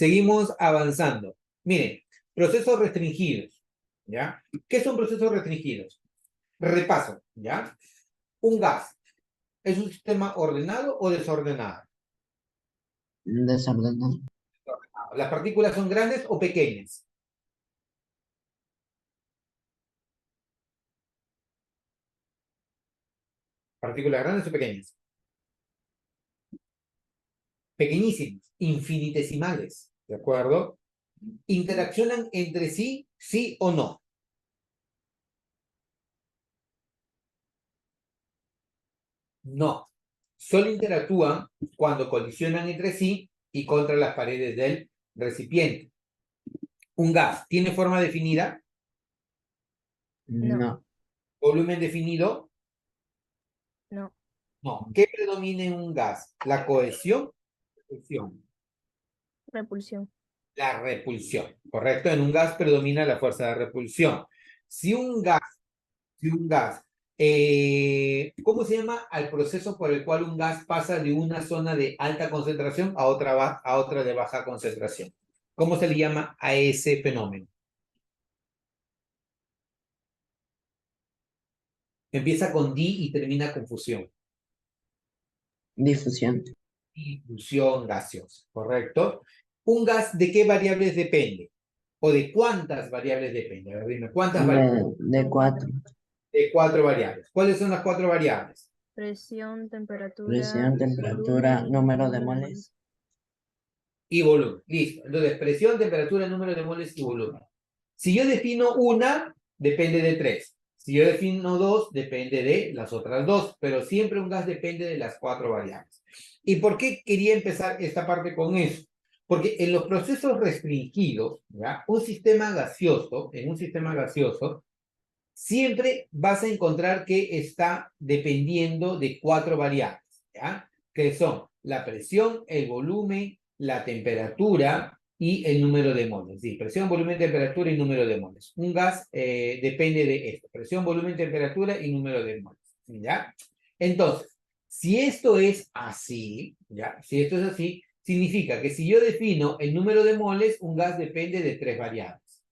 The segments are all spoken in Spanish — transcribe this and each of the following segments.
Seguimos avanzando. Miren, procesos restringidos, ¿ya? ¿Qué son procesos restringidos? Repaso, ¿ya? Un gas, ¿es un sistema ordenado o desordenado? Desordenado. ¿Las partículas son grandes o pequeñas? ¿Partículas grandes o pequeñas? Pequeñísimas, infinitesimales, ¿de acuerdo? ¿Interaccionan entre sí, sí o no? No. Solo interactúan cuando colisionan entre sí y contra las paredes del recipiente. ¿Un gas tiene forma definida? No. No. ¿Volumen definido? No. No. ¿Qué predomina en un gas? ¿La cohesión o la repulsión? Repulsión. La repulsión, ¿correcto? En un gas predomina la fuerza de repulsión. Si un gas, ¿cómo se llama al proceso por el cual un gas pasa de una zona de alta concentración a otra de baja concentración? ¿Cómo se le llama a ese fenómeno? Empieza con di y termina con fusión. Difusión. Difusión gaseosa, ¿correcto? ¿Un gas de qué variables depende? ¿O de cuántas variables depende? A ver, dime, ¿cuántas variables? De 4. De 4 variables. ¿Cuáles son las 4 variables? Presión, temperatura. Presión, temperatura, volumen, número de moles. Y volumen. Listo. Entonces, presión, temperatura, número de moles y volumen. Si yo defino una, depende de 3. Si yo defino 2, depende de las otras 2. Pero siempre un gas depende de las 4 variables. ¿Y por qué quería empezar esta parte con eso? Porque en los procesos restringidos, ¿ya? En un sistema gaseoso, siempre vas a encontrar que está dependiendo de 4 variables, ¿ya? Que son la presión, el volumen, la temperatura y el número de moles. Sí, presión, volumen, temperatura y número de moles. Un gas depende de esto, presión, volumen, temperatura y número de moles, ¿ya? Entonces, si esto es así, ¿ya? Si esto es así, significa que si yo defino el número de moles, un gas depende de 3 variables.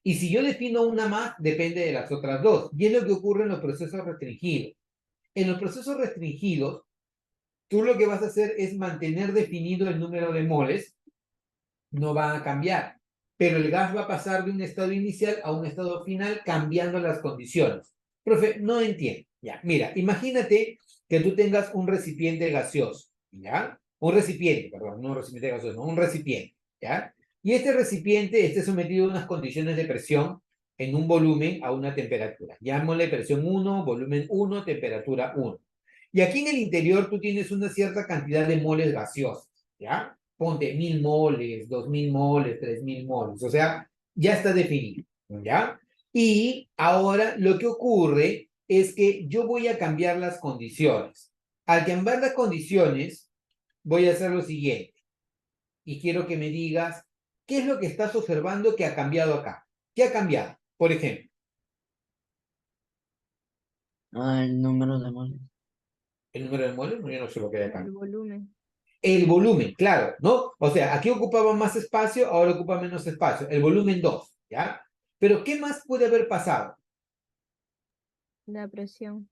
Y si yo defino una más, depende de las otras 2. Y es lo que ocurre en los procesos restringidos. En los procesos restringidos, tú lo que vas a hacer es mantener definido el número de moles, no va a cambiar. Pero el gas va a pasar de un estado inicial a un estado final cambiando las condiciones. Profe, no entiendo. Ya, mira, imagínate que tú tengas un recipiente gaseoso, ¿ya? Un recipiente, perdón, no un recipiente gaseoso, no, un recipiente, ¿ya? Y este recipiente esté sometido a unas condiciones de presión en un volumen a una temperatura. Llamémosle presión 1, volumen 1, temperatura 1. Y aquí en el interior tú tienes una cierta cantidad de moles gaseosos, ¿ya? Ponte 1000 moles, 2000 moles, 3000 moles, o sea, ya está definido, ¿ya? Y ahora lo que ocurre es que yo voy a cambiar las condiciones. Al cambiar las condiciones, voy a hacer lo siguiente. Y quiero que me digas, ¿qué es lo que estás observando que ha cambiado acá? ¿Qué ha cambiado? Por ejemplo, El número de moles. el número de moles, no, yo no sé lo que haya cambiado. El volumen. El volumen, claro, ¿no? O sea, aquí ocupaba más espacio, ahora ocupa menos espacio. El volumen 2, ¿ya? Pero ¿qué más puede haber pasado? La presión.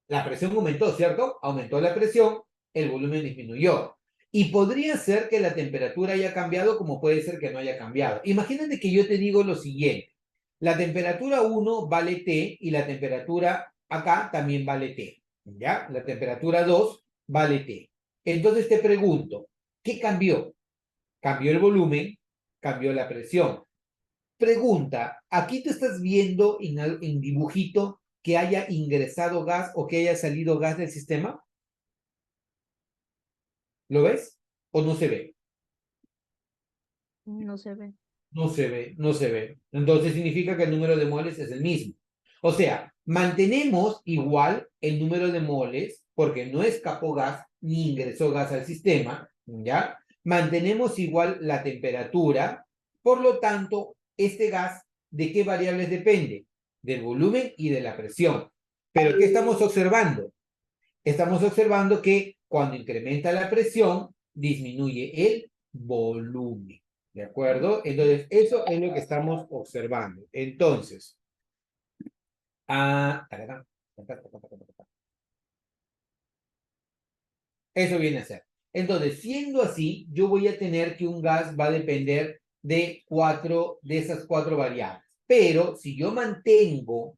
La presión aumentó, ¿cierto? Aumentó la presión, el volumen disminuyó. Y podría ser que la temperatura haya cambiado, como puede ser que no haya cambiado. Imagínate que yo te digo lo siguiente. La temperatura 1 vale T y la temperatura acá también vale T, ¿ya? La temperatura 2 vale T. Entonces te pregunto, ¿qué cambió? Cambió el volumen, cambió la presión. Pregunta, ¿aquí tú estás viendo en dibujito que haya ingresado gas o que haya salido gas del sistema? ¿Lo ves? ¿O no se ve? No se ve. No se ve, no se ve. Entonces significa que el número de moles es el mismo. O sea, mantenemos igual el número de moles porque no escapó gas ni ingresó gas al sistema, ¿ya? Mantenemos igual la temperatura, por lo tanto, este gas, ¿de qué variables depende? Del volumen y de la presión. Pero ¿qué estamos observando? Estamos observando que cuando incrementa la presión, disminuye el volumen. ¿De acuerdo? Entonces, eso es lo que estamos observando. Entonces, tararán, eso viene a ser. Entonces, siendo así, yo voy a tener que un gas va a depender de esas cuatro variables. Pero si yo mantengo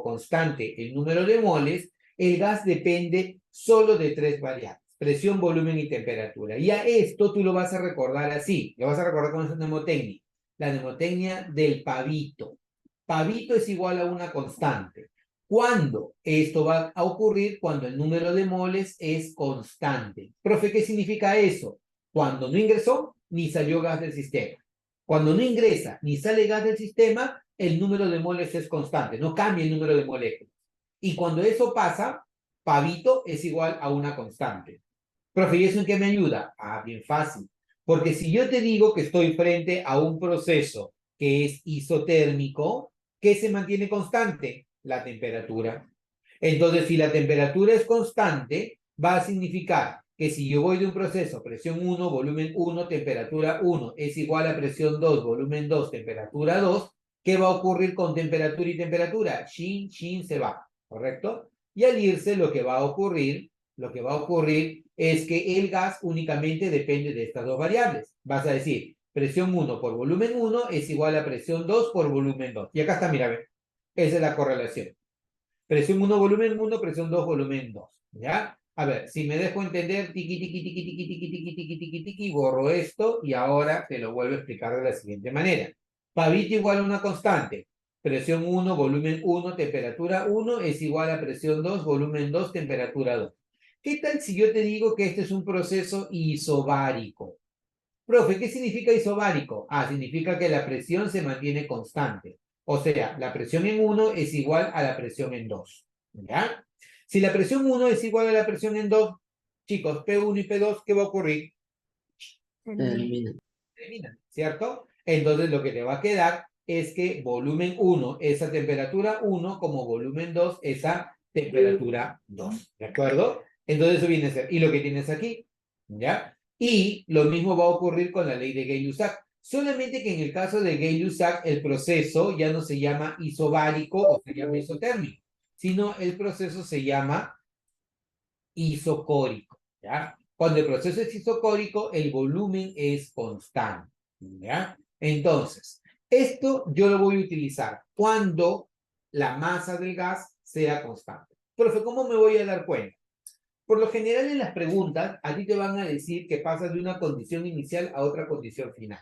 constante el número de moles, el gas depende solo de tres variables: presión, volumen y temperatura. Y a esto tú lo vas a recordar así, lo vas a recordar con esa mnemotecnia, la mnemotecnia del pavito. Pavito es igual a una constante. ¿Cuándo? Esto va a ocurrir cuando el número de moles es constante. Profe, ¿qué significa eso? Cuando no ingresó ni salió gas del sistema. Cuando no ingresa ni sale gas del sistema, el número de moles es constante, no cambia el número de moléculas. Y cuando eso pasa, pavito es igual a una constante. Profe, ¿y eso en qué me ayuda? Bien fácil. Porque si yo te digo que estoy frente a un proceso que es isotérmico, ¿qué se mantiene constante? La temperatura. Entonces, si la temperatura es constante, va a significar que si yo voy de un proceso, presión 1, volumen 1, temperatura 1, es igual a presión 2, volumen 2, temperatura 2, ¿qué va a ocurrir con temperatura y temperatura? Shin, shin se va, ¿correcto? Y al irse, lo que va a ocurrir es que el gas únicamente depende de estas dos variables. Vas a decir, presión 1 por volumen 1 es igual a presión 2 por volumen 2. Y acá está, mira, ve. Esa es la correlación. Presión 1, volumen 1, presión 2, volumen 2. ¿Ya? A ver, si me dejo entender, tiqui, tiqui, tiqui, tiqui, tiqui, tiqui, tiqui, tiqui, tiqui, borro esto y ahora te lo vuelvo a explicar de la siguiente manera. Pavito igual a una constante. Presión 1, volumen 1, temperatura 1 es igual a presión 2, volumen 2, temperatura 2. ¿Qué tal si yo te digo que este es un proceso isobárico? Profe, ¿qué significa isobárico? Significa que la presión se mantiene constante. O sea, la presión en 1 es igual a la presión en 2. ¿Ya? Si la presión 1 es igual a la presión en 2, chicos, P1 y P2, ¿qué va a ocurrir? Se Termina. elimina. Terminan, ¿cierto? Entonces lo que te va a quedar es que volumen 1 es a temperatura 1 como volumen 2 es a temperatura 2. ¿De acuerdo? Entonces eso viene a ser. Y lo que tienes aquí, ¿ya? Y lo mismo va a ocurrir con la ley de Gay-Lussac. Solamente que en el caso de Gay-Lussac el proceso ya no se llama isobárico o se llama isotérmico, sino el proceso se llama isocórico, ¿ya? Cuando el proceso es isocórico, el volumen es constante, ¿ya? Entonces, esto yo lo voy a utilizar cuando la masa del gas sea constante. Profe, ¿cómo me voy a dar cuenta? Por lo general en las preguntas, a ti te van a decir que pasas de una condición inicial a otra condición final.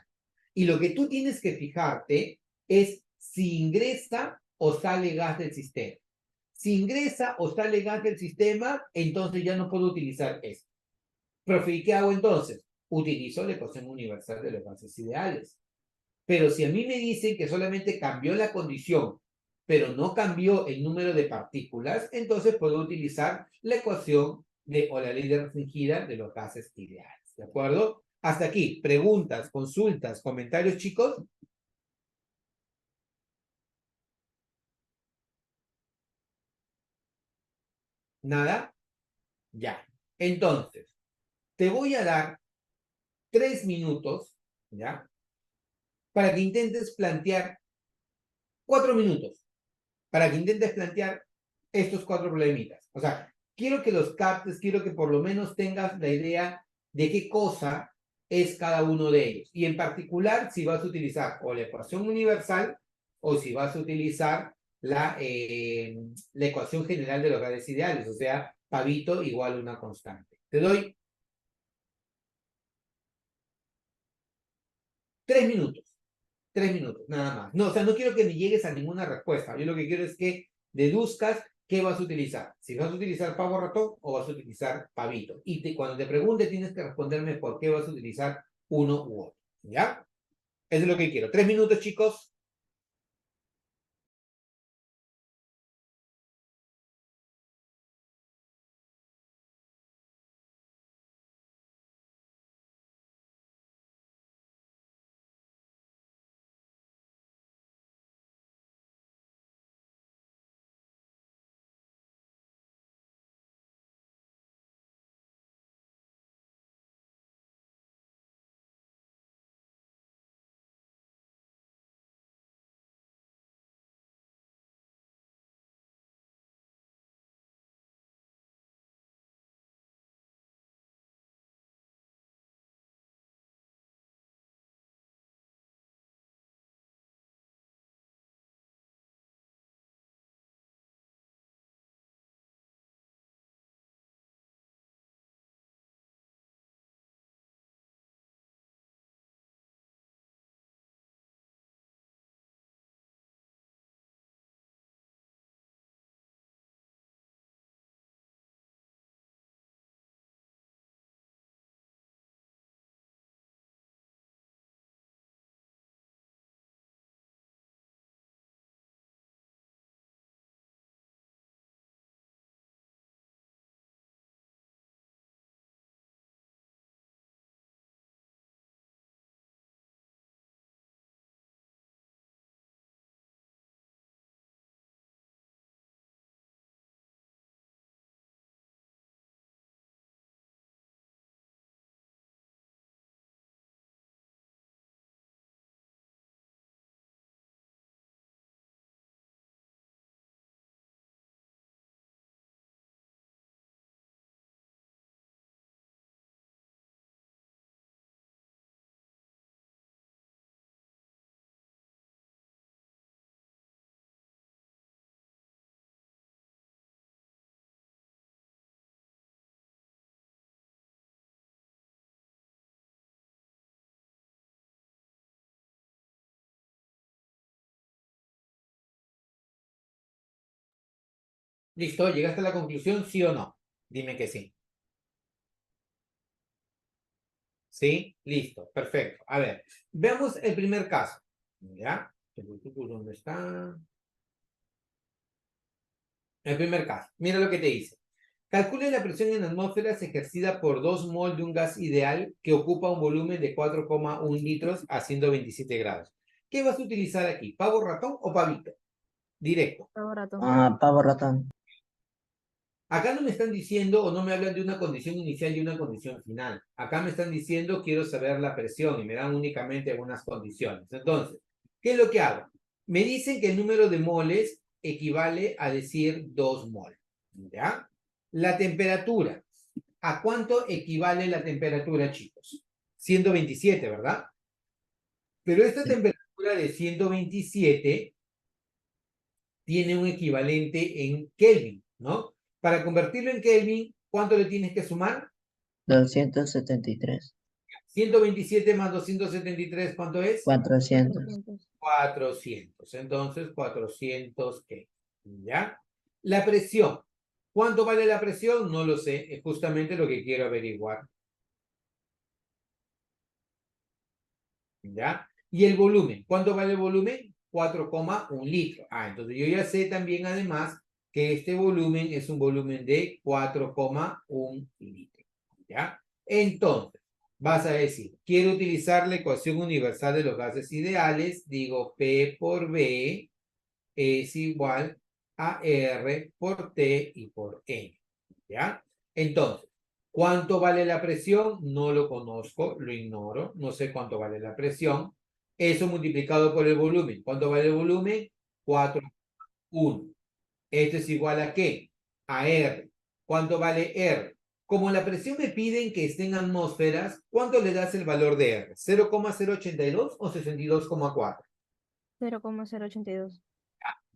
Y lo que tú tienes que fijarte es si ingresa o sale gas del sistema. Si ingresa o sale gas del sistema, entonces ya no puedo utilizar esto. Profe, ¿y qué hago entonces? Utilizo la ecuación universal de los gases ideales. Pero si a mí me dicen que solamente cambió la condición, pero no cambió el número de partículas, entonces puedo utilizar la ecuación o la ley de restringida de los gases ideales. ¿De acuerdo? Hasta aquí, preguntas, consultas, comentarios, chicos. ¿Nada? Ya. Entonces, te voy a dar 3 minutos, ¿ya? Para que intentes plantear 4 minutos, para que intentes plantear estos cuatro problemitas. O sea, quiero que los captes, quiero que por lo menos tengas la idea de qué cosa es cada uno de ellos. Y en particular, si vas a utilizar o la ecuación universal o si vas a utilizar la ecuación general de los gases ideales, o sea, pavito igual a una constante. Te doy 3 minutos. 3 minutos, nada más. No, o sea, no quiero que me llegues a ninguna respuesta. Yo lo que quiero es que deduzcas qué vas a utilizar. Si vas a utilizar pavo ratón o vas a utilizar pavito. Y cuando te pregunte, tienes que responderme por qué vas a utilizar uno u otro. ¿Ya? Eso es lo que quiero. 3 minutos, chicos. ¿Listo? ¿Llegaste a la conclusión, sí o no? Dime que sí. ¿Sí? Listo, perfecto. A ver, veamos el primer caso. ¿Ya? ¿Dónde está? El primer caso. Mira lo que te dice. Calcule la presión en atmósferas ejercida por 2 mol de un gas ideal que ocupa un volumen de 4,1 litros a 127 grados. ¿Qué vas a utilizar aquí? ¿Pavo ratón o pavito? Directo. Ratón. Pavo ratón. Acá no me están diciendo o no me hablan de una condición inicial y una condición final. Acá me están diciendo quiero saber la presión y me dan únicamente algunas condiciones. Entonces, ¿qué es lo que hago? Me dicen que el número de moles equivale a decir 2 mol. ¿Ya? La temperatura. ¿A cuánto equivale la temperatura, chicos? 127, ¿verdad? Pero esta Sí. temperatura de 127 tiene un equivalente en Kelvin, ¿no? Para convertirlo en Kelvin, ¿cuánto le tienes que sumar? 273. 127 más 273, ¿cuánto es? 400. 400. Entonces, 400 Kelvin, ¿ya? La presión. ¿Cuánto vale la presión? No lo sé. Es justamente lo que quiero averiguar. ¿Ya? Y el volumen. ¿Cuánto vale el volumen? 4,1 litros. Entonces yo ya sé también además que este volumen es un volumen de 4,1 litros. ¿Ya? Entonces, vas a decir, quiero utilizar la ecuación universal de los gases ideales. Digo, P por B es igual a R por T y por N. ¿Ya? Entonces, ¿cuánto vale la presión? No lo conozco, lo ignoro, no sé cuánto vale la presión. Eso multiplicado por el volumen. ¿Cuánto vale el volumen? 4,1. Esto es igual a ¿qué? A R. ¿Cuánto vale R? Como la presión me piden que esté en atmósferas, ¿cuánto le das el valor de R? ¿0,082 o 62,4? 0,082.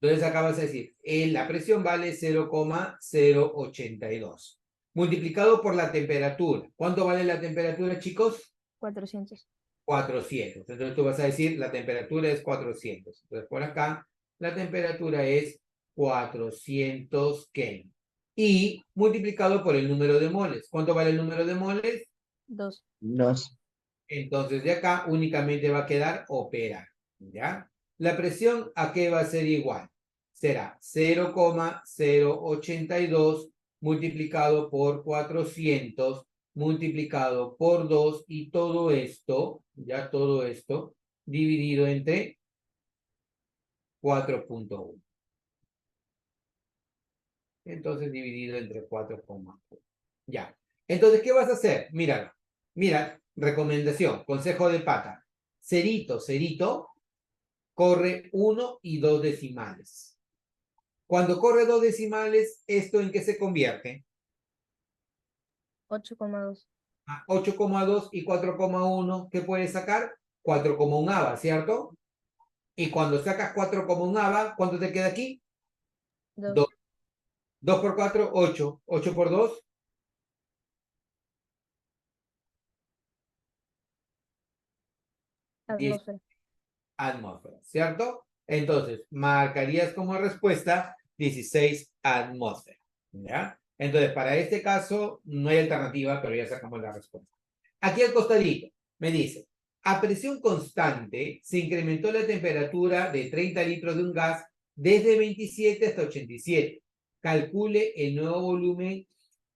Entonces acá vas a decir, la presión vale 0,082. Multiplicado por la temperatura. ¿Cuánto vale la temperatura, chicos? 400. 400. Entonces tú vas a decir, la temperatura es 400. Entonces por acá, la temperatura es 400 Kelvin. Y multiplicado por el número de moles. ¿Cuánto vale el número de moles? 2. 2. Entonces de acá únicamente va a quedar operar. ¿Ya? La presión, ¿a qué va a ser igual? Será 0,082 multiplicado por 400 multiplicado por 2 y todo esto, ya todo esto, dividido entre 4,1. Entonces dividido entre 4,1. Ya. Entonces, ¿qué vas a hacer? Mira, mira, recomendación, consejo de pata. Cerito, cerito, corre 1 y 2 decimales. Cuando corre 2 decimales, ¿esto en qué se convierte? 8,2. 8,2 y 4,1, ¿qué puedes sacar? 4,1 ¿cierto? Y cuando sacas 4,1, ¿cuánto te queda aquí? 2. 2. 2 por 4, 8. 8 por 2, Atmósfera. atmósferas, ¿cierto? Entonces, marcarías como respuesta 16 atmósferas, ¿ya? Entonces, para este caso, no hay alternativa, pero ya sacamos la respuesta. Aquí al costadito, me dice, a presión constante se incrementó la temperatura de 30 litros de un gas desde 27 hasta 87. Calcule el nuevo volumen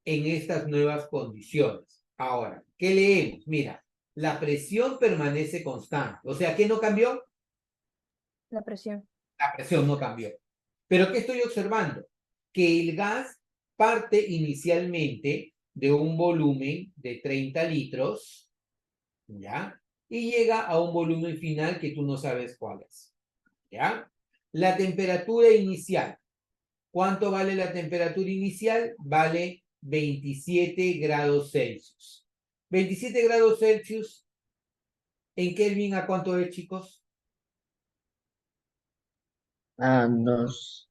en estas nuevas condiciones. Ahora, ¿qué leemos? Mira, la presión permanece constante. O sea, ¿qué no cambió? La presión. La presión no cambió. Pero ¿qué estoy observando? Que el gas parte inicialmente de un volumen de 30 litros, ¿ya? Y llega a un volumen final que tú no sabes cuál es, ¿ya? La temperatura inicial. ¿Cuánto vale la temperatura inicial? Vale 27 grados Celsius. 27 grados Celsius, ¿en Kelvin a cuánto es, chicos? 2.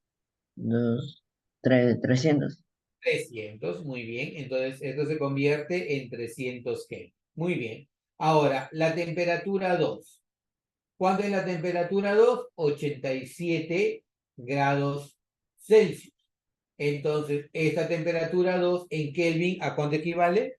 2. 300. 300, muy bien. Entonces, esto se convierte en 300 Kelvin. Muy bien. Ahora, la temperatura 2. ¿Cuánto es la temperatura 2? 87 grados Celsius. Entonces, esta temperatura 2 en Kelvin, ¿a cuánto equivale?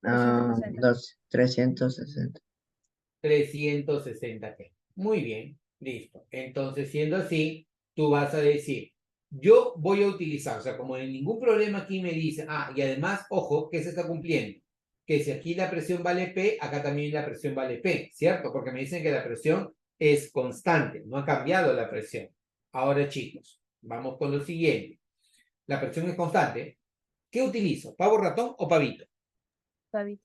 Ah, 360. 360. 360 Kelvin. Muy bien, listo. Entonces, siendo así, tú vas a decir, yo voy a utilizar, o sea, como en ningún problema aquí me dice, y además, ojo, ¿qué se está cumpliendo? Que si aquí la presión vale P, acá también la presión vale P, ¿cierto? Porque me dicen que la presión es constante, no ha cambiado la presión. Ahora, chicos, vamos con lo siguiente. La presión es constante. ¿Qué utilizo? ¿Pavo ratón o pavito? Pavito.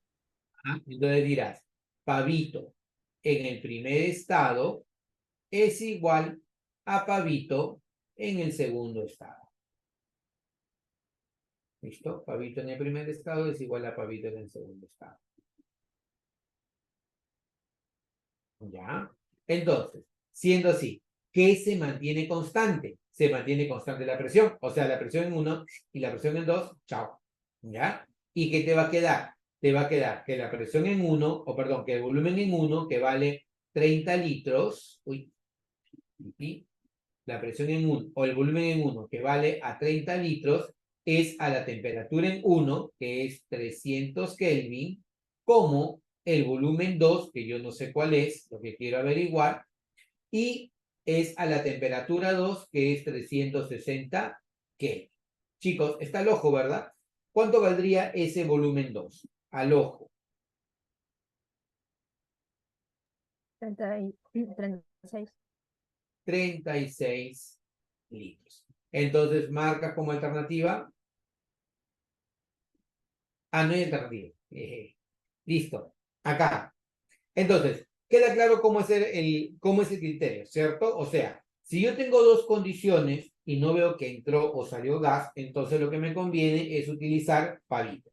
Entonces dirás, pavito en el primer estado es igual a pavito en el segundo estado. ¿Listo? Pavito en el primer estado es igual a pavito en el segundo estado. ¿Ya? Entonces, siendo así, ¿qué se mantiene constante? Se mantiene constante la presión, o sea, la presión en 1 y la presión en 2, chao. ¿Ya? ¿Y qué te va a quedar? Te va a quedar que la presión en 1, o perdón, que el volumen en 1, que vale 30 litros, y la presión en 1, o el volumen en 1, que vale a 30 litros, es a la temperatura en 1, que es 300 Kelvin, como el volumen 2, que yo no sé cuál es, lo que quiero averiguar, y es a la temperatura 2, que es 360 Kelvin. Chicos, está al ojo, ¿verdad? ¿Cuánto valdría ese volumen 2? Al ojo. 36. 36 litros. Entonces, marca como alternativa. No hay alternativa. Listo. Acá. Entonces, queda claro cómo es el criterio, ¿cierto? O sea, si yo tengo dos condiciones y no veo que entró o salió gas, entonces lo que me conviene es utilizar pavito.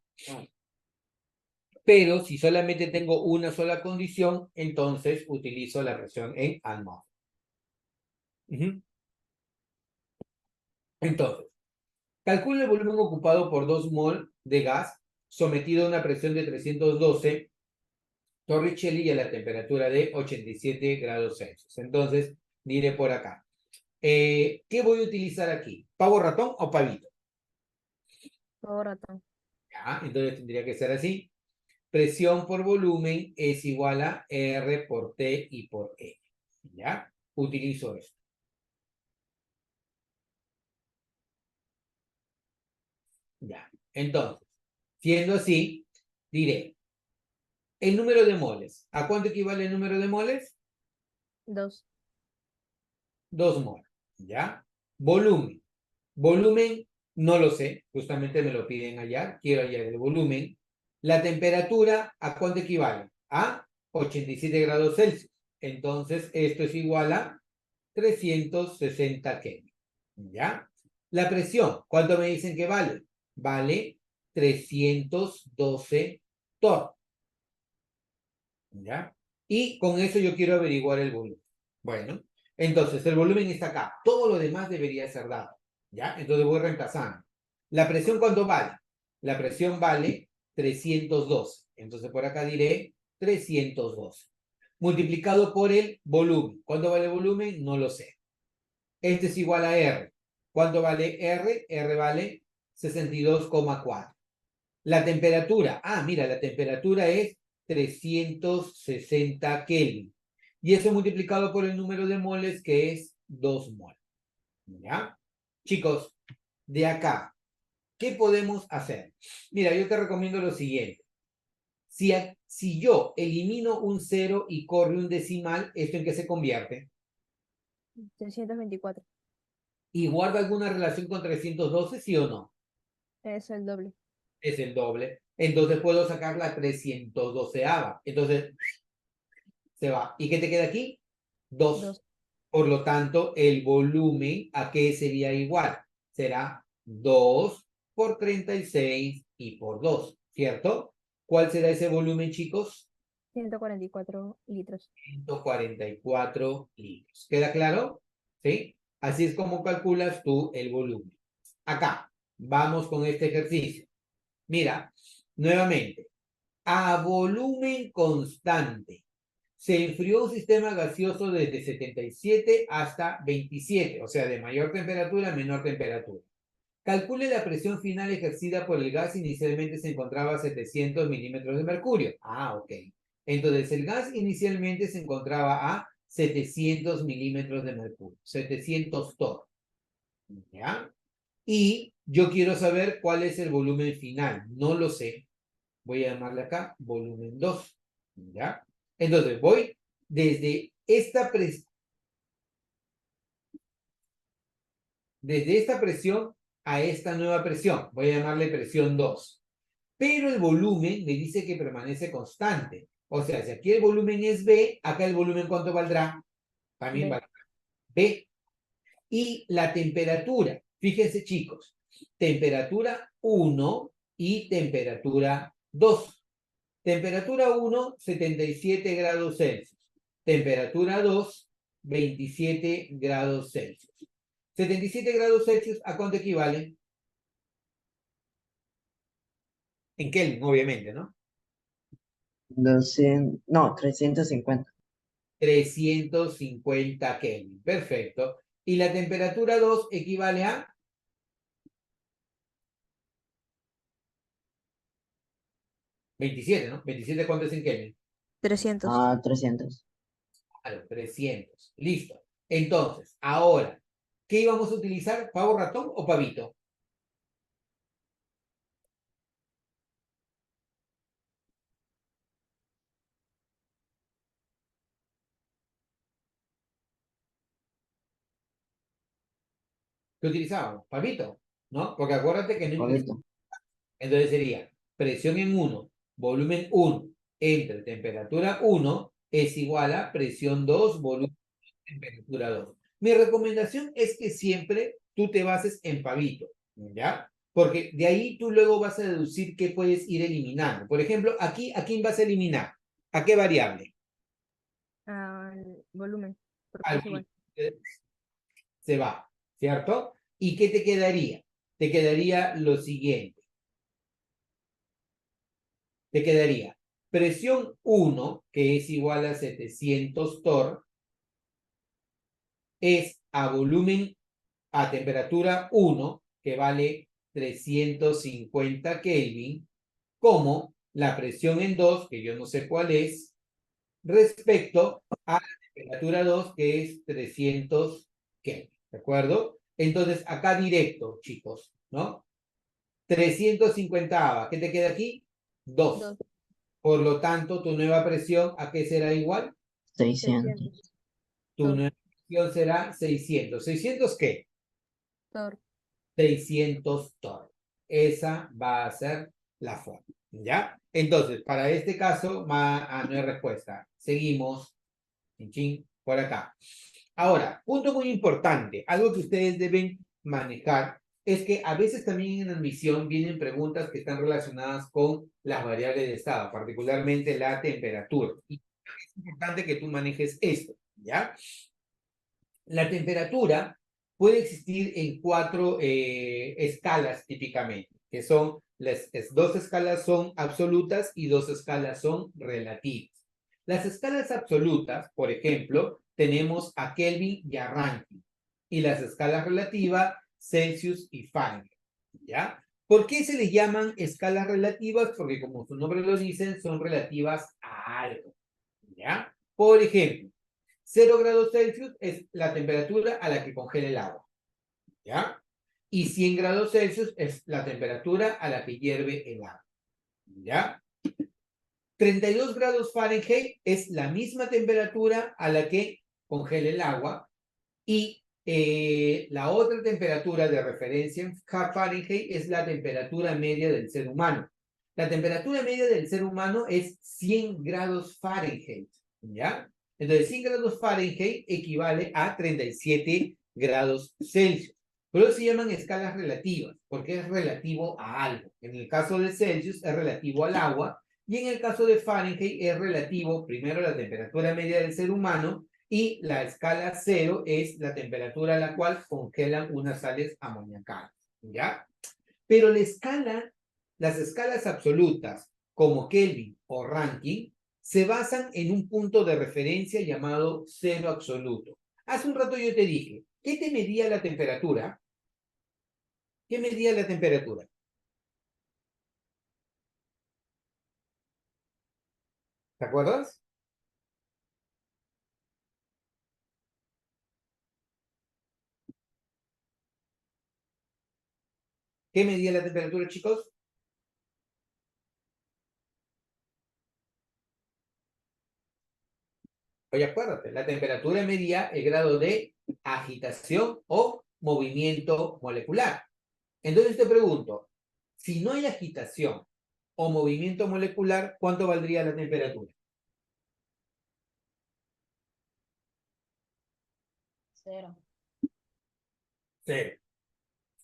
Pero si solamente tengo una sola condición, entonces utilizo la presión en atmósfera. Entonces, calcula el volumen ocupado por 2 mol de gas sometido a una presión de 312 Torricelli y a la temperatura de 87 grados Celsius. Entonces, diré por acá. ¿Qué voy a utilizar aquí? ¿Pavo ratón o pavito? Pavo ratón. Ya, entonces tendría que ser así. Presión por volumen es igual a R por T y por E. ¿Ya? Utilizo esto. Ya. Entonces, siendo así, diré, el número de moles. ¿A cuánto equivale el número de moles? 2. 2 moles. ¿Ya? Volumen. Volumen, no lo sé, justamente me lo piden allá, quiero hallar el volumen. La temperatura, ¿a cuánto equivale? A 87 grados Celsius. Entonces, esto es igual a 360 Kelvin. ¿Ya? La presión, ¿cuánto me dicen que vale? Vale 312 torr. ¿Ya? Y con eso yo quiero averiguar el volumen. Bueno, entonces el volumen está acá. Todo lo demás debería ser dado. ¿Ya? Entonces voy reemplazando. ¿La presión cuánto vale? La presión vale 312. Entonces por acá diré 312. Multiplicado por el volumen. ¿Cuánto vale el volumen? No lo sé. Este es igual a R. ¿Cuánto vale R? R vale 62,4. La temperatura. Mira, la temperatura es 360 Kelvin. Y eso multiplicado por el número de moles, que es 2 moles. ¿Ya? Chicos, de acá, ¿qué podemos hacer? Mira, yo te recomiendo lo siguiente. Si yo elimino un 0 y corre un decimal, ¿esto en qué se convierte? 324. ¿Y guarda alguna relación con 312, sí o no? Es el doble. Es el doble. Entonces puedo sacar la 312ava. Entonces se va. ¿Y qué te queda aquí? 2. 2. Por lo tanto, el volumen, ¿a qué sería igual? Será 2 por 36 y por 2, ¿cierto? ¿Cuál será ese volumen, chicos? 144 litros. 144 litros. ¿Queda claro? ¿Sí? Así es como calculas tú el volumen. Acá, vamos con este ejercicio. Mira, nuevamente, a volumen constante. Se enfrió un sistema gaseoso desde 77 hasta 27, o sea, de mayor temperatura a menor temperatura. Calcule la presión final ejercida por el gas. Inicialmente se encontraba a 700 milímetros de mercurio. Ah, ok. Entonces, el gas inicialmente se encontraba a 700 milímetros de mercurio, 700 torr. ¿Ya? Y yo quiero saber cuál es el volumen final. No lo sé. Voy a llamarle acá volumen 2. ¿Ya? Entonces, voy desde esta presión a esta nueva presión. Voy a llamarle presión 2. Pero el volumen me dice que permanece constante. O sea, si aquí el volumen es B, acá el volumen ¿cuánto valdrá? También B. valdrá B. Y la temperatura, fíjense chicos, temperatura 1 y temperatura 2. Temperatura 1, 77 grados Celsius. Temperatura 2, 27 grados Celsius. 77 grados Celsius, ¿a cuánto equivale? En Kelvin, obviamente, ¿no? 200, no, 350. 350 Kelvin. Perfecto. Y la temperatura 2 equivale a 27, ¿no? 27, ¿cuánto es en Kelvin? 300. 300. Claro, 300. Listo. Entonces, ahora, ¿qué íbamos a utilizar? ¿Pavo ratón o pavito? ¿Qué utilizábamos? Pavito, ¿no? Porque acuérdate que no incluye. Correcto. Entonces sería presión en 1, volumen 1, entre temperatura 1 es igual a presión 2, volumen, temperatura 2. Mi recomendación es que siempre tú te bases en pavito, ¿ya? Porque de ahí tú luego vas a deducir qué puedes ir eliminando. Por ejemplo, aquí, ¿a quién vas a eliminar? ¿A qué variable? Al volumen. Porque Al es igual. se va, ¿cierto? ¿Y qué te quedaría? Te quedaría lo siguiente. Te quedaría presión 1, que es igual a 700 torr, es a volumen, a temperatura 1, que vale 350 Kelvin, como la presión en 2, que yo no sé cuál es, respecto a la temperatura 2, que es 300 Kelvin, ¿de acuerdo? Entonces, acá directo, chicos, ¿no? 350, ¿qué te queda aquí? 2. 2. Por lo tanto, tu nueva presión, ¿a qué será igual? 600. 600. Tu Torr. nueva presión será 600. ¿600 qué? Torr. 600 torr. Esa va a ser la forma, ¿ya? Entonces, para este caso, no hay respuesta. Seguimos, chin, chin, por acá. Ahora, punto muy importante, algo que ustedes deben manejar es que a veces también en admisión vienen preguntas que están relacionadas con las variables de estado, particularmente la temperatura. Y es importante que tú manejes esto, ¿ya? La temperatura puede existir en 4 escalas típicamente, que son, las 2 escalas son absolutas y 2 escalas son relativas. Las escalas absolutas, por ejemplo, tenemos a Kelvin y a Rankine, y las escalas relativas, Celsius y Fahrenheit, ¿ya? ¿Por qué se les llaman escalas relativas? Porque como su nombre lo dice, son relativas a algo, ¿ya? Por ejemplo, 0 grados Celsius es la temperatura a la que congela el agua, ¿ya? Y 100 grados Celsius es la temperatura a la que hierve el agua, ¿ya? 32 grados Fahrenheit es la misma temperatura a la que congela el agua y la otra temperatura de referencia en Fahrenheit es la temperatura media del ser humano. La temperatura media del ser humano es 100 grados Fahrenheit, ¿ya? Entonces, 100 grados Fahrenheit equivale a 37 grados Celsius. Pero se llaman escalas relativas, porque es relativo a algo. En el caso de Celsius es relativo al agua, y en el caso de Fahrenheit es relativo primero a la temperatura media del ser humano, y la escala 0 es la temperatura a la cual congelan unas sales amoníacas, ¿ya? Pero las escalas absolutas como Kelvin o Rankine, se basan en un punto de referencia llamado cero absoluto. Hace un rato yo te dije, ¿qué te medía la temperatura? ¿Qué medía la temperatura? ¿Te acuerdas? ¿Qué medía la temperatura, chicos? Oye, acuérdate, la temperatura medía el grado de agitación o movimiento molecular. Entonces te pregunto, si no hay agitación o movimiento molecular, ¿cuánto valdría la temperatura? 0. Cero.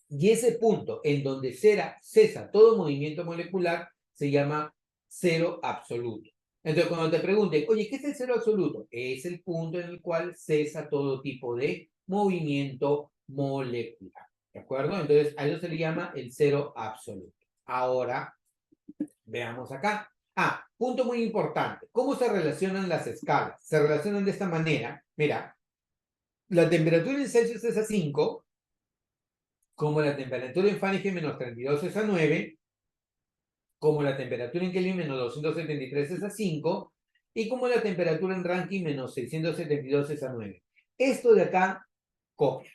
Y ese punto en donde cesa todo movimiento molecular se llama cero absoluto. Entonces, cuando te pregunten, oye, ¿qué es el cero absoluto? Es el punto en el cual cesa todo tipo de movimiento molecular. ¿De acuerdo? Entonces, a eso se le llama el cero absoluto. Ahora, veamos acá. Punto muy importante. ¿Cómo se relacionan las escalas? Se relacionan de esta manera. Mira, la temperatura en Celsius es a 5, como la temperatura en Fahrenheit menos 32 es a 9, como la temperatura en Kelvin menos 273 es a 5, y como la temperatura en Rankine menos 672 es a 9. Esto de acá, copia,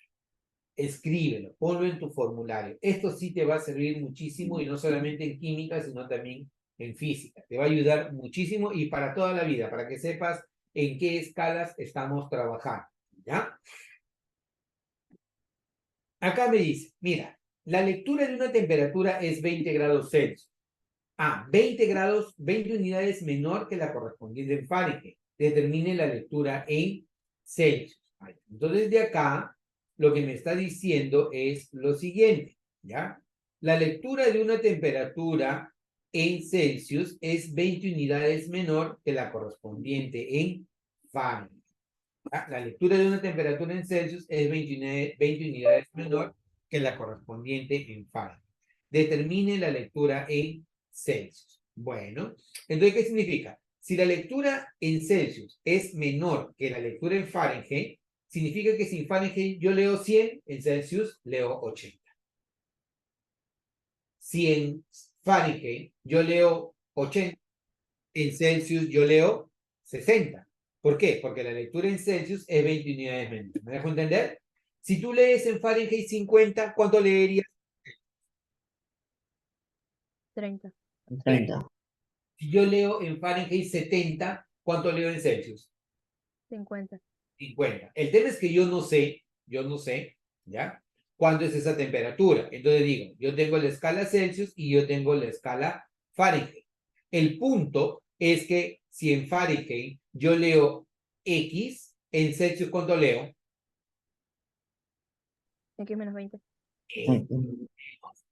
escríbelo, ponlo en tu formulario. Esto sí te va a servir muchísimo, y no solamente en química, sino también en física. Te va a ayudar muchísimo y para toda la vida, para que sepas en qué escalas estamos trabajando. ¿Ya? Acá me dice, mira, la lectura de una temperatura es 20 grados Celsius. 20 grados, 20 unidades menor que la correspondiente en Fahrenheit. Determine la lectura en Celsius. Entonces, de acá, lo que me está diciendo es lo siguiente, ¿ya? La lectura de una temperatura en Celsius es 20 unidades menor que la correspondiente en Fahrenheit. La lectura de una temperatura en Celsius es 20 unidades menor que la correspondiente en Fahrenheit. Determine la lectura en Celsius. Bueno, entonces, ¿qué significa? Si la lectura en Celsius es menor que la lectura en Fahrenheit, significa que si en Fahrenheit yo leo 100, en Celsius leo 80. Si en Fahrenheit yo leo 80, en Celsius yo leo 60. ¿Por qué? Porque la lectura en Celsius es 20 unidades menos. ¿Me dejo entender? Si tú lees en Fahrenheit 50, ¿cuánto leerías? 30. 30. Si yo leo en Fahrenheit 70, ¿cuánto leo en Celsius? 50. 50. El tema es que yo no sé, ¿ya? ¿Cuándo es esa temperatura? Entonces digo, yo tengo la escala Celsius y yo tengo la escala Fahrenheit. El punto es que si en Fahrenheit yo leo X, en Celsius, ¿cuánto leo? X menos 20.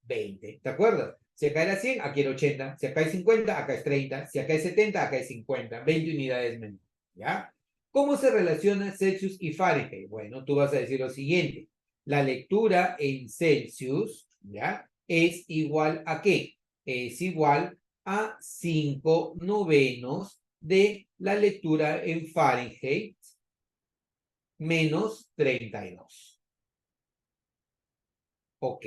20. ¿Te acuerdas? Si acá era 100, aquí era 80. Si acá es 50, acá es 30. Si acá es 70, acá es 50. 20 unidades menos. ¿Ya? ¿Cómo se relaciona Celsius y Fahrenheit? Bueno, tú vas a decir lo siguiente. La lectura en Celsius, ¿ya? Es igual a ¿qué? Es igual a 5 novenos de la lectura en Fahrenheit menos 32. Ok.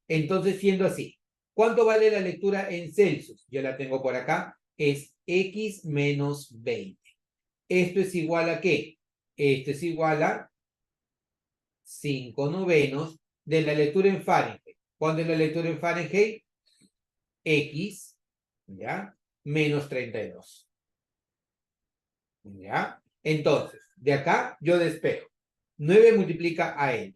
Entonces, siendo así, ¿cuánto vale la lectura en Celsius? Yo la tengo por acá. Es X menos 20. ¿Esto es igual a qué? Esto es igual a 5 novenos de la lectura en Fahrenheit. ¿Cuándo es la lectura en Fahrenheit? X, ¿ya? Menos 32. ¿Ya? Entonces, de acá yo despejo. 9 multiplica a L.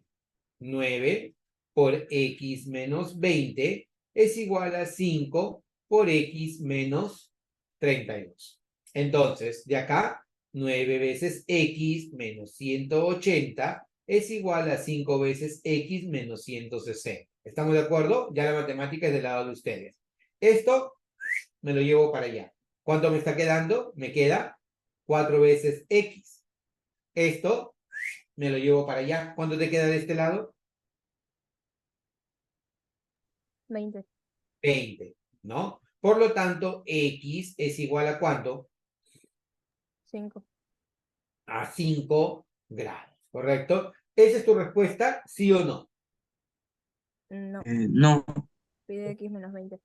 9 por X menos 20 es igual a 5 por X menos 32. Entonces, de acá, 9 veces X menos 180 es igual a 5 veces X menos 160. ¿Estamos de acuerdo? Ya la matemática es del lado de ustedes. Esto me lo llevo para allá. ¿Cuánto me está quedando? Me queda 4 veces X. Esto me lo llevo para allá. ¿Cuánto te queda de este lado? 20. 20, ¿no? Por lo tanto, X es igual a ¿cuánto? 5. A 5 grados, ¿correcto? ¿Esa es tu respuesta, sí o no? No, No, pide X menos 20.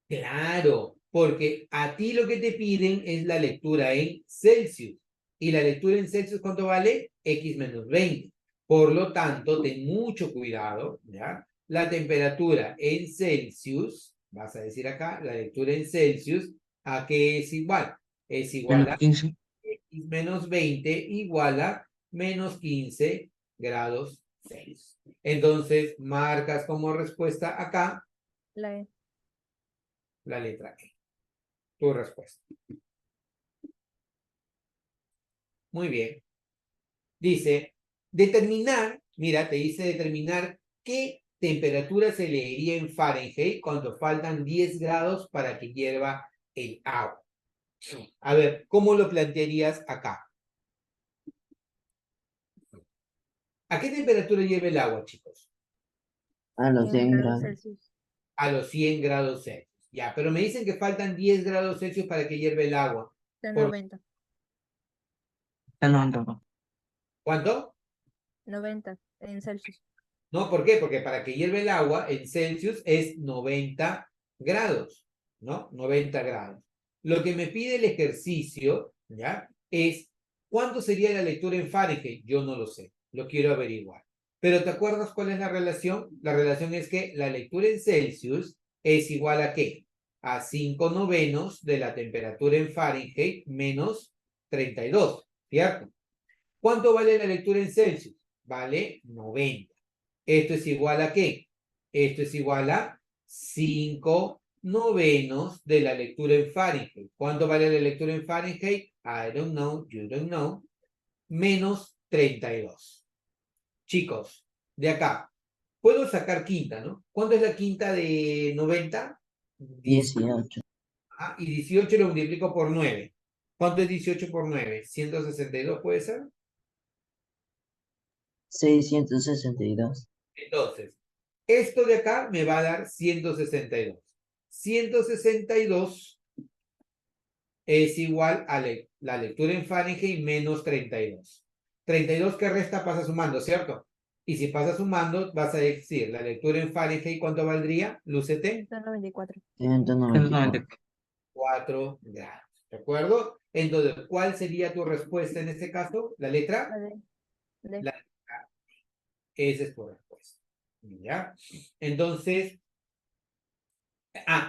Claro, porque a ti lo que te piden es la lectura en Celsius. Y la lectura en Celsius, ¿cuánto vale? X menos 20. Por lo tanto, ten mucho cuidado, ¿ya? La temperatura en Celsius, vas a decir acá, la lectura en Celsius, ¿a qué es igual? Es igual menos a 15. X menos 20 igual a menos 15 grados Celsius. Entonces, marcas como respuesta acá La E. la letra E. Tu respuesta. Muy bien. Dice, determinar, mira, te dice determinar qué temperatura se leería en Fahrenheit cuando faltan 10 grados para que hierva el agua. A ver, ¿cómo lo plantearías acá? ¿A qué temperatura hierve el agua, chicos? A los 100 grados. Celsius. A los 100 grados Celsius. Ya, pero me dicen que faltan 10 grados Celsius para que hierve el agua. Está ¿Por 90. Está 90. cuánto? 90 en Celsius. ¿No? ¿Por qué? Porque para que hierve el agua en Celsius es 90 grados, ¿no? 90 grados. Lo que me pide el ejercicio, ¿ya? Es, ¿cuánto sería la lectura en Fahrenheit? Yo no lo sé, lo quiero averiguar. Pero ¿te acuerdas cuál es la relación? La relación es que la lectura en Celsius es igual a ¿qué? A 5 novenos de la temperatura en Fahrenheit menos 32, ¿cierto? ¿Cuánto vale la lectura en Celsius? Vale 90. ¿Esto es igual a qué? Esto es igual a 5 novenos de la lectura en Fahrenheit. ¿Cuánto vale la lectura en Fahrenheit? I don't know, you don't know. Menos 32. Chicos, de acá, puedo sacar quinta, ¿no? ¿Cuánto es la quinta de 90? 18. Y 18 lo multiplico por 9. ¿Cuánto es 18 por 9? ¿162 puede ser? 662. Entonces, esto de acá me va a dar 162. 162 es igual a la lectura en Fahrenheit menos 32. 32 que resta pasa sumando, ¿cierto? Y si pasa sumando, vas a decir, la lectura en Fahrenheit, ¿cuánto valdría? Lúcete. 194. 194. 4 grados. ¿De acuerdo? Entonces, ¿cuál sería tu respuesta en este caso? ¿La letra? La D. D. La letra. Esa es tu respuesta. ¿Ya? Entonces,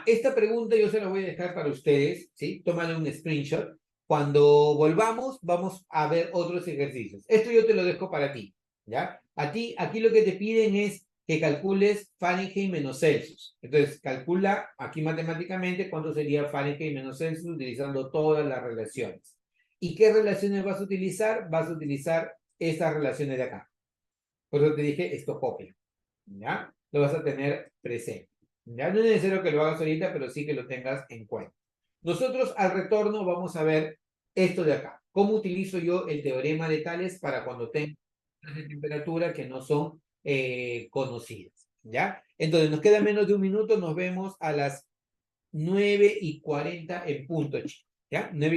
esta pregunta yo se la voy a dejar para ustedes, ¿sí? Tómale un screenshot. Cuando volvamos, vamos a ver otros ejercicios. Esto yo te lo dejo para ti, ¿ya? A ti, aquí lo que te piden es que calcules Fahrenheit menos Celsius. Entonces, calcula aquí matemáticamente cuánto sería Fahrenheit menos Celsius utilizando todas las relaciones. ¿Y qué relaciones vas a utilizar? Vas a utilizar estas relaciones de acá. Por eso te dije, esto copia, ¿ya? Lo vas a tener presente. Ya no es necesario que lo hagas ahorita, pero sí que lo tengas en cuenta. Nosotros al retorno vamos a ver esto de acá. ¿Cómo utilizo yo el teorema de Tales para cuando tengo de temperatura que no son conocidas? ¿Ya? Entonces nos queda menos de un minuto. Nos vemos a las 9:40 en punto, chicos. ¿Ya? 9